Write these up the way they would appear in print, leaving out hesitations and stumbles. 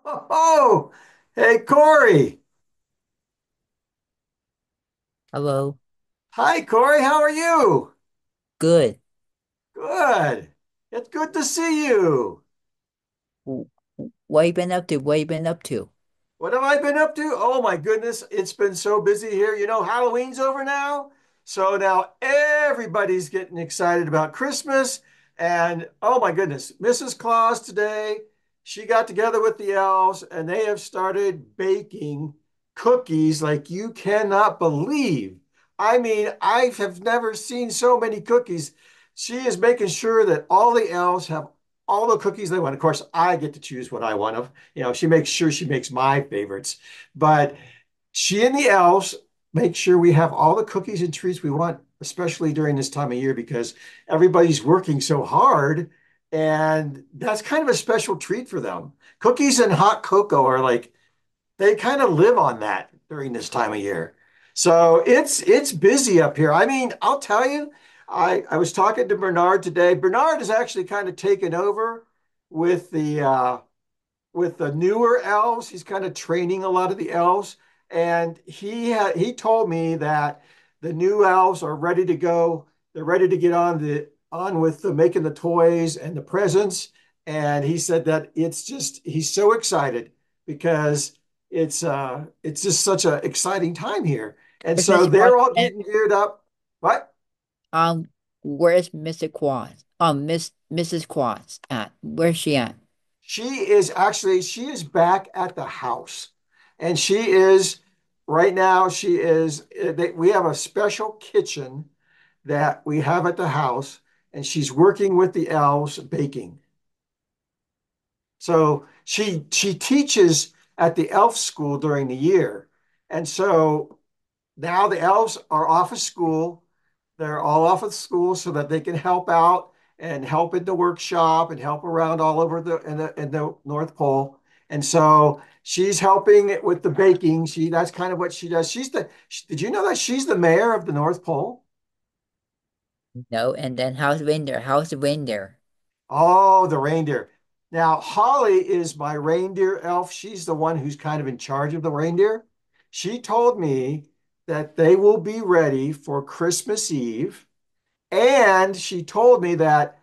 Oh, hey, Cory. Hello. Hi, Cory. How are you? Good. Good. It's good to see you. W- What you been up to? What you been up to? What have I been up to? Oh my goodness, it's been so busy here. You know, Halloween's over now. So now everybody's getting excited about Christmas. And oh my goodness, Mrs. Claus today, she got together with the elves and they have started baking cookies like you cannot believe. I mean, I have never seen so many cookies. She is making sure that all the elves have all the cookies they want. Of course, I get to choose what I want. She makes sure she makes my favorites, but she and the elves make sure we have all the cookies and treats we want, especially during this time of year because everybody's working so hard. And that's kind of a special treat for them. Cookies and hot cocoa are like they kind of live on that during this time of year. So it's busy up here. I mean, I'll tell you, I was talking to Bernard today. Bernard has actually kind of taken over with the newer elves. He's kind of training a lot of the elves, and he told me that the new elves are ready to go. They're ready to get on with making the toys and the presents. And he said that it's just he's so excited because it's just such an exciting time here. And Where's so Mr. Quaz they're all at? getting geared up. What? Where's Mr. Quaz? Mrs. Quaz at? Where's she at? She is back at the house, and she is right now. We have a special kitchen that we have at the house, and she's working with the elves baking. So she teaches at the elf school during the year, and so now the elves are off of school. They're all off of school so that they can help out and help in the workshop and help around all over the North Pole. And so she's helping with the baking. That's kind of what she does. Did you know that she's the mayor of the North Pole? No, and then how's Winder? How's the Winder? Oh, the reindeer. Now, Holly is my reindeer elf. She's the one who's kind of in charge of the reindeer. She told me that they will be ready for Christmas Eve. And she told me that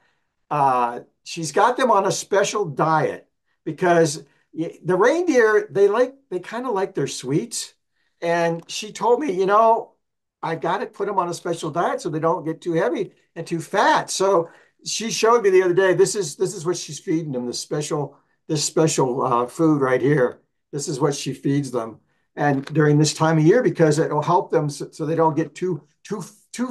she's got them on a special diet because the reindeer, they kind of like their sweets. And she told me, I got to put them on a special diet so they don't get too heavy and too fat. So she showed me the other day, this is what she's feeding them, this special food right here. This is what she feeds them. And during this time of year, because it'll help them so they don't get too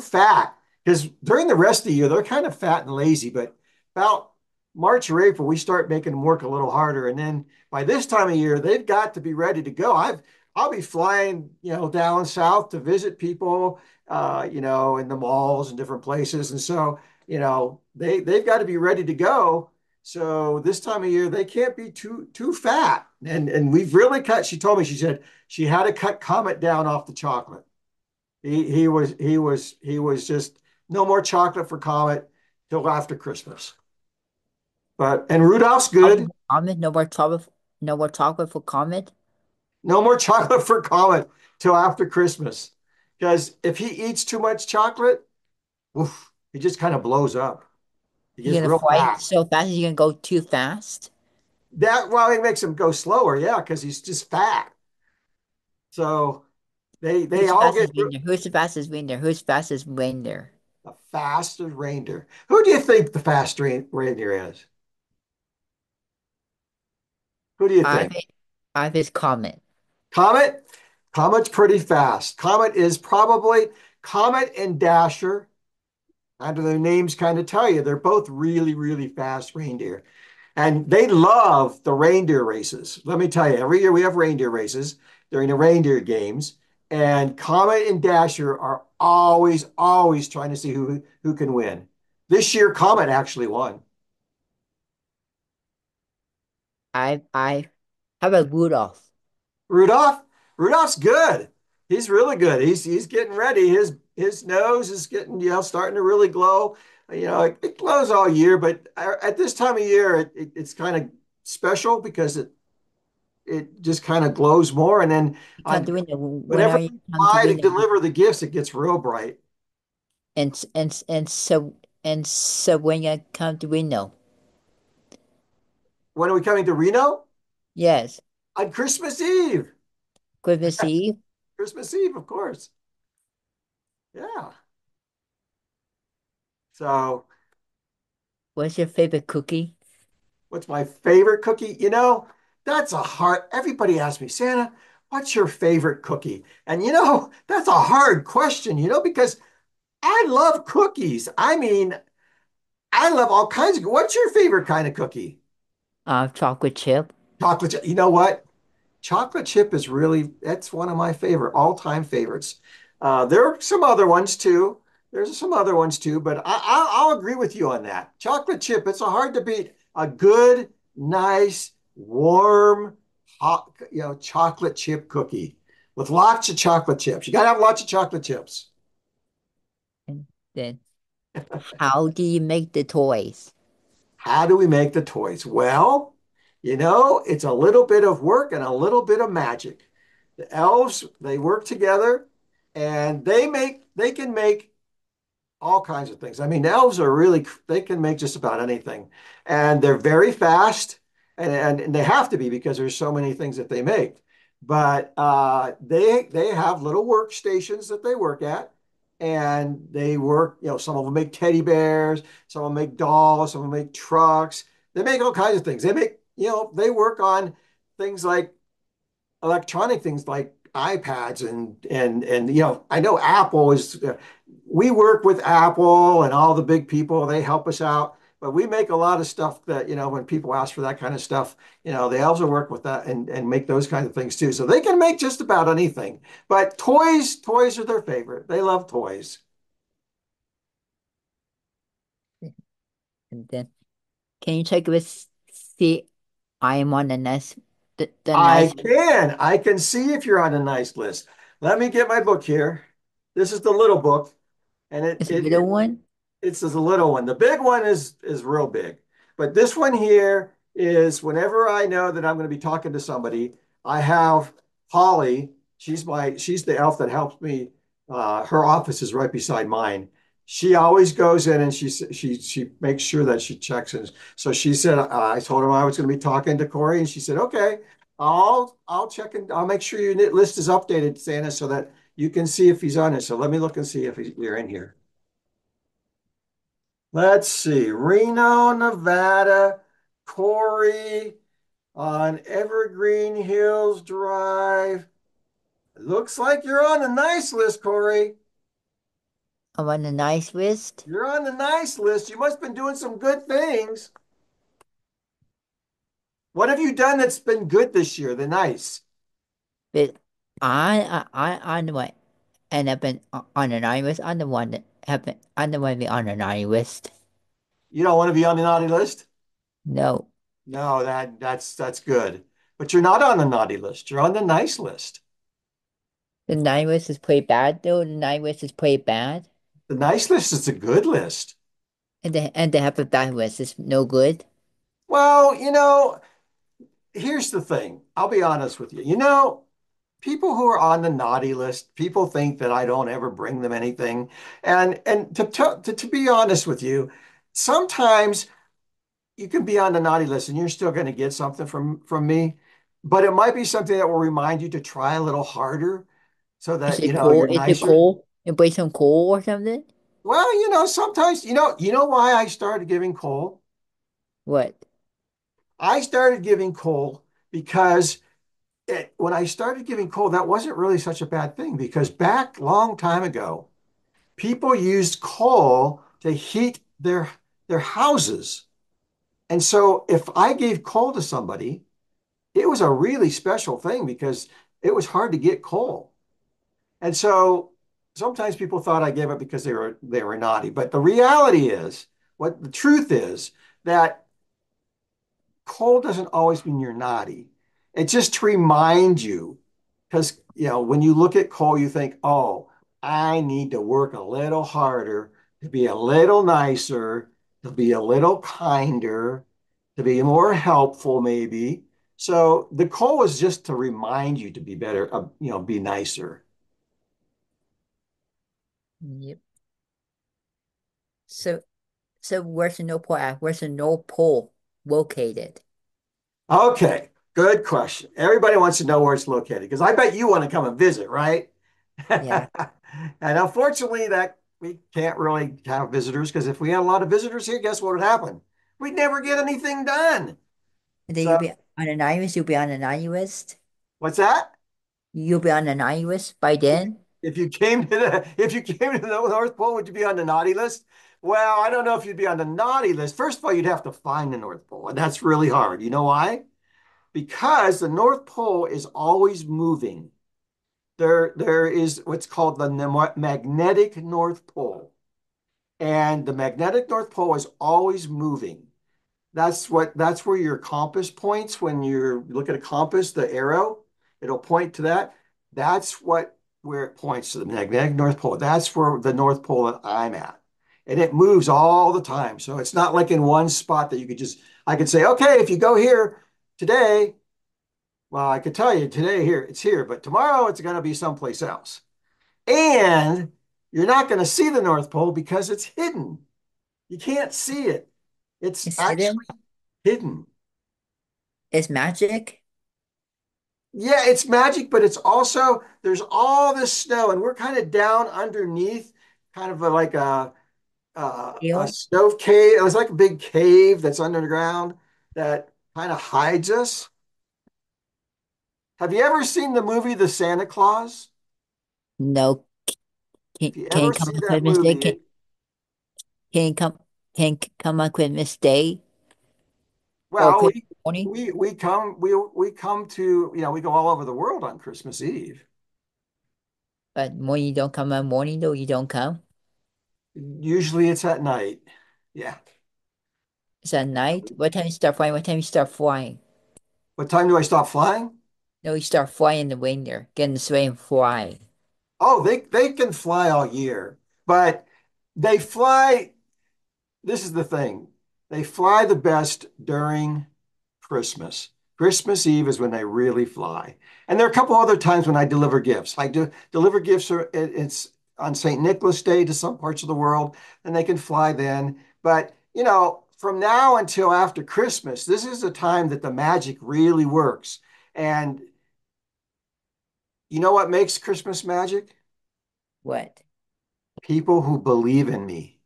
fat because during the rest of the year, they're kind of fat and lazy, but about March or April, we start making them work a little harder. And then by this time of year, they've got to be ready to go. I'll be flying, down south to visit people, in the malls and different places. And so, they've got to be ready to go. So this time of year, they can't be too fat. And we've really cut. She told me, she said she had to cut Comet down off the chocolate. He was just no more chocolate for Comet till after Christmas. And Rudolph's Chocolate good. for Comet? No more chocolate. No more chocolate for Comet? No more chocolate for Comet till after Christmas. Because if he eats too much chocolate, oof, he just kind of blows up. He You gets gonna real fly fat. so fast? You gonna go too fast? It makes him go slower, yeah, because he's just fat. So they Who's the all get fastest Winder? Who's the fastest Winder? Who's fastest Winder? the fastest reindeer. Who do you think the fastest reindeer is? Who do you I think? think I think it's Comet. Comet? Comet's pretty fast. Comet and Dasher. Under their names kind of tell you they're both really, really fast reindeer. And they love the reindeer races. Let me tell you, every year we have reindeer races during the reindeer games. And Comet and Dasher are always, always trying to see who can win. This year, Comet actually won. I how about Rudolph? Rudolph, Rudolph's good. He's really good. He's getting ready. His nose is getting, starting to really glow. It glows all year, but at this time of year, it's kind of special because it just kind of glows more. And then Come on to window. When whenever are you we come to buy to window? deliver the gifts, it gets real bright. And so when you come to window. When are we coming to Reno? Yes. On Christmas Eve. Christmas Eve. Christmas Eve, of course. Yeah. So, What's your favorite cookie? what's my favorite cookie? That's a hard, everybody asks me, Santa, what's your favorite cookie? And that's a hard question, because I love cookies. I mean, I love all kinds of, what's your favorite kind of cookie? Chocolate chip. Chocolate chip. You know what? Chocolate chip is really, that's one of my favorite, all-time favorites. There are some other ones too. There's some other ones too, but I'll agree with you on that. Chocolate chip, it's a hard to beat. A good, nice, warm, hot, chocolate chip cookie with lots of chocolate chips. You got to have lots of chocolate chips. And then how do you make the toys? How do we make the toys? Well, it's a little bit of work and a little bit of magic. The elves, they work together and they can make all kinds of things. I mean, elves are really, they can make just about anything. And they're very fast, and they have to be because there's so many things that they make. But they have little workstations that they work at, and they work, some of them make teddy bears, some of them make dolls, some of them make trucks. They make all kinds of things. They make, they work on things like electronic things like iPads and I know Apple is we work with Apple and all the big people, they help us out, but we make a lot of stuff that when people ask for that kind of stuff, they also work with that and make those kinds of things too. So they can make just about anything. But toys are their favorite. They love toys. And then can you check with see I am on the I nice can. I can see if you're on a nice list. Let me get my book here. This is the little book, and is a little one? it's a little one. The big one is real big. But this one here is whenever I know that I'm going to be talking to somebody, I have Holly. She's the elf that helps me. Her office is right beside mine. She always goes in and she makes sure that she checks in. So she said, I told her I was going to be talking to Cory, and she said, okay, I'll check and I'll make sure your list is updated, Santa, so that you can see if he's on it. So let me look and see if you're in here. Let's see. Reno, Nevada, Cory on Evergreen Hills Drive. Looks like you're on the nice list, Cory. I'm on the nice list. You're on the nice list. You must have been doing some good things. What have you done that's been good this year? The nice. But I'm the one and I've been on the naughty list. I'm the one that have been I'm the one be on the naughty list. You don't want to be on the naughty list? No. No, that's good. But you're not on the naughty list. You're on the nice list. The naughty list is pretty bad though. The naughty list is pretty bad. The nice list is a good list. And they have a bad list. It's no good. Well, here's the thing. I'll be honest with you. People who are on the naughty list, people think that I don't ever bring them anything. And to be honest with you, sometimes you can be on the naughty list and you're still going to get something from me, but it might be something that will remind you to try a little harder so Is that it cool? you're Is it nicer. cool? You bring some coal or something? Well, sometimes you know why I started giving coal? What? I started giving coal because when I started giving coal, that wasn't really such a bad thing because back long time ago, people used coal to heat their houses. And so if I gave coal to somebody, it was a really special thing because it was hard to get coal. And so sometimes people thought I gave it because they were naughty. But the reality is, what the truth is that coal doesn't always mean you're naughty. It's just to remind you, because when you look at coal, you think, oh, I need to work a little harder to be a little nicer, to be a little kinder, to be more helpful, maybe. So the coal is just to remind you to be better, be nicer. Yep. So so where's the North Pole at? Where's the North Pole located? Okay, good question. Everybody wants to know where it's located because I bet you want to come and visit, right? Yeah. And unfortunately, that we can't really have visitors because if we had a lot of visitors here, guess what would happen? We'd never get anything done. And then So, you'll be on an iris, you'll be on an iris. what's that? You'll be on an iris by If, then. if you came to the North Pole, would you be on the naughty list? Well, I don't know if you'd be on the naughty list. First of all, you'd have to find the North Pole, and that's really hard. You know why? Because the North Pole is always moving. There is what's called the magnetic North Pole, and the magnetic North Pole is always moving. That's where your compass points when you look at a compass, the arrow, it'll point to that. That's what where it points to the magnetic North Pole. That's where the North Pole that I'm at. And it moves all the time. So it's not like in one spot that I could say, okay, if you go here today, well, I could tell you today here, it's here, but tomorrow it's going to be someplace else. And you're not going to see the North Pole because it's hidden. You can't see it. It's It's hidden. actually hidden. It's magic. Yeah, it's magic, but it's also there's all this snow, and we're kind of down underneath, kind of like a Hill. snow cave. It was like a big cave that's underground that kind of hides us. Have you ever seen the movie The Santa Claus? No, If you can ever you come see on that Christmas Day? movie, Can you come come on Christmas Day or well, Christmas morning? we come to we go all over the world on Christmas Eve. But morning you don't come on morning though, you don't come. Usually it's at night. Yeah. It's at night. What time you start flying? What time you start flying? What time do I stop flying? No, you start flying the reindeer. Get in the sleigh and fly. Oh, they can fly all year, but they fly. This is the thing. They fly the best during Christmas. Christmas Eve is when they really fly. And there are a couple other times when I deliver gifts. I do deliver gifts, it's on St. Nicholas Day to some parts of the world, and they can fly then. But, from now until after Christmas, this is the time that the magic really works. And you know what makes Christmas magic? What? People who believe in me.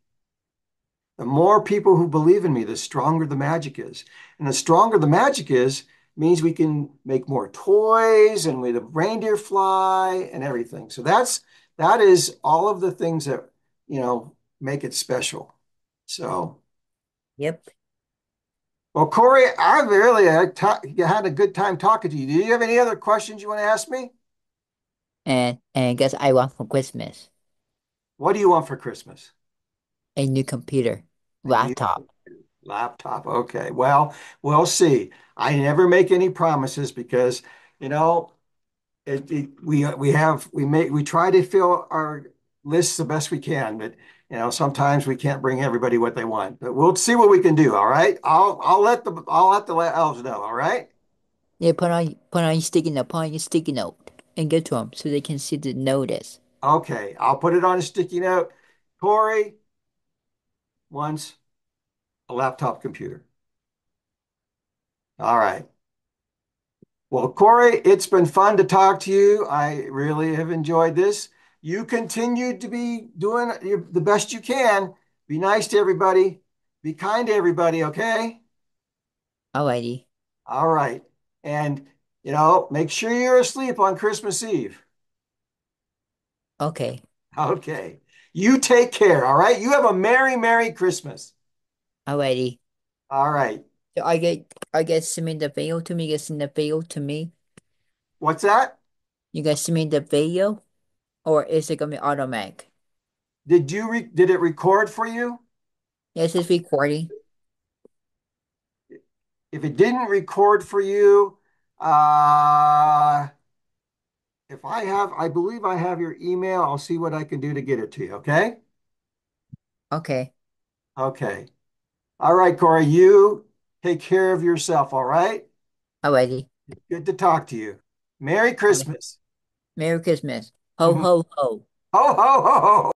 The more people who believe in me, the stronger the magic is. And the stronger the magic is, means we can make more toys and we the reindeer fly and everything. So that is all of the things that, make it special. So, Yep. well, Cory, I really had a good time talking to you. Do you have any other questions you want to ask me? And guess I want for Christmas What do you want for Christmas? a new computer, A new laptop. laptop. Okay. Well, we'll see. I never make any promises because, you know, we try to fill our lists the best we can, but sometimes we can't bring everybody what they want. But we'll see what we can do. All right. I'll let the elves know. All right. Yeah, put on your sticky note, put on your sticky note, and give to them so they can see the notice. Okay. I'll put it on a sticky note. Cory wants a laptop computer. All right. Well, Cory, it's been fun to talk to you. I really have enjoyed this. You continue to be doing the best you can. Be nice to everybody. Be kind to everybody, okay? Alrighty. All right. And, make sure you're asleep on Christmas Eve. Okay. Okay. You take care, all right? You have a Merry, Merry Christmas. Alrighty. All right. So I get send me the video to me, you guys send the video to me. What's that? You guys send me the video or is it gonna be automatic? Did it record for you? Yes, it's recording. If it didn't record for you, uh, I believe I have your email. I'll see what I can do to get it to you. Okay. Okay. Okay. All right, Cory, you take care of yourself. All right. Alrighty. Good to talk to you. Merry All right. Christmas. Merry Christmas. Ho, Ho, ho, ho. ho, ho, ho.